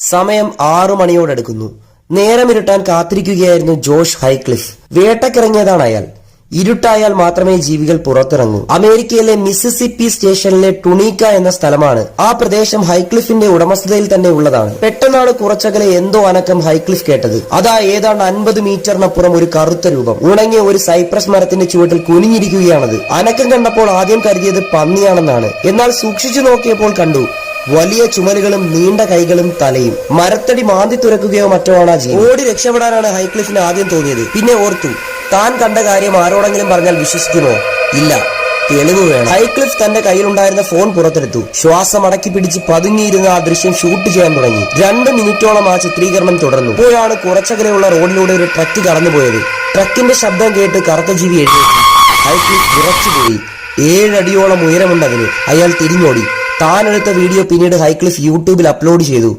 സമയം 6 മണിയോടടുക്കുന്നു. നേരമിരുട്ടാൻ കാത്തിരിക്കുകയായിരുന്നു ജോഷ് ഹൈക്ലിഫ്. വേട്ടക്കിറങ്ങിയതാണ് അയാൾ. ഇരുട്ടായാൽ മാത്രമേ ജീവികൾ പുറത്തിറങ്ങൂ. അമേരിക്കയിലെ മിസിസിപ്പി സ്റ്റേഷനിലെ ടുണീക്ക എന്ന സ്ഥലമാണ്. ആ പ്രദേശം ഹൈക്ലിഫിന്റെ ഉടമസ്ഥതയിൽ തന്നെ ഉള്ളതാണ്. പെട്ടെന്നാണ് കുറച്ചകലെ എന്തോ അനക്കം ഹൈക്ലിഫ് കേട്ടത്. അതാ ഏതാണ്ട് 50 മീറ്ററിനപ്പുറം ഒരു കറുത്ത രൂപം ഉണങ്ങിയ ഒരു സൈപ്രസ് മരത്തിന്റെ ചുവട്ടിൽ കുനിഞ്ഞിരിക്കുകയാണത്. അനക്കം കണ്ടപ്പോൾ ആദ്യം കരുതിയത് പന്നിയാണെന്നാണ്. എന്നാൽ സൂക്ഷിച്ചു നോക്കിയപ്പോൾ കണ്ടു വലിയ ചുമലുകളും നീണ്ട കൈകളും തലയും. മരത്തടി മാന്തി തുറക്കുകയോ മറ്റോ ആണ് ആ ജീവി. ഓടി രക്ഷപ്പെടാനാണ് ഹൈക്ലിഫിന് ആദ്യം തോന്നിയത്. പിന്നെ ഓർത്തു, താൻ കണ്ട കാര്യം ആരോടെങ്കിലും പറഞ്ഞാൽ വിശ്വസിക്കുമോ? ഇല്ല, തെളിവ് വേണം. ഹൈക്ലിഫ് തന്റെ കയ്യിലുണ്ടായിരുന്ന ഫോൺ പുറത്തെടുത്തു. ശ്വാസം അടക്കി പിടിച്ച് പതുങ്ങിയിരുന്ന ആ ദൃശ്യം ഷൂട്ട് ചെയ്യാൻ തുടങ്ങി. 2 മിനിറ്റോളം ആ ചിത്രീകരണം തുടർന്നു. ഇപ്പോഴാണ് കുറച്ചകലെയുള്ള റോഡിലൂടെ ഒരു ട്രക്ക് കടന്നുപോയത്. ട്രക്കിന്റെ ശബ്ദം കേട്ട് കറുത്ത ജീവി എഴുന്നേറ്റു. ഹൈക്ലിഫ് വിറച്ചുപോയി. 7 അടിയോളം ഉയരമുണ്ടതിന്. അയാൾ തിരിഞ്ഞോടി. താനെടുത്ത വീഡിയോ പിന്നീട് ഹൈക്ലിഫ് യൂട്യൂബിൽ അപ്ലോഡ് ചെയ്തു.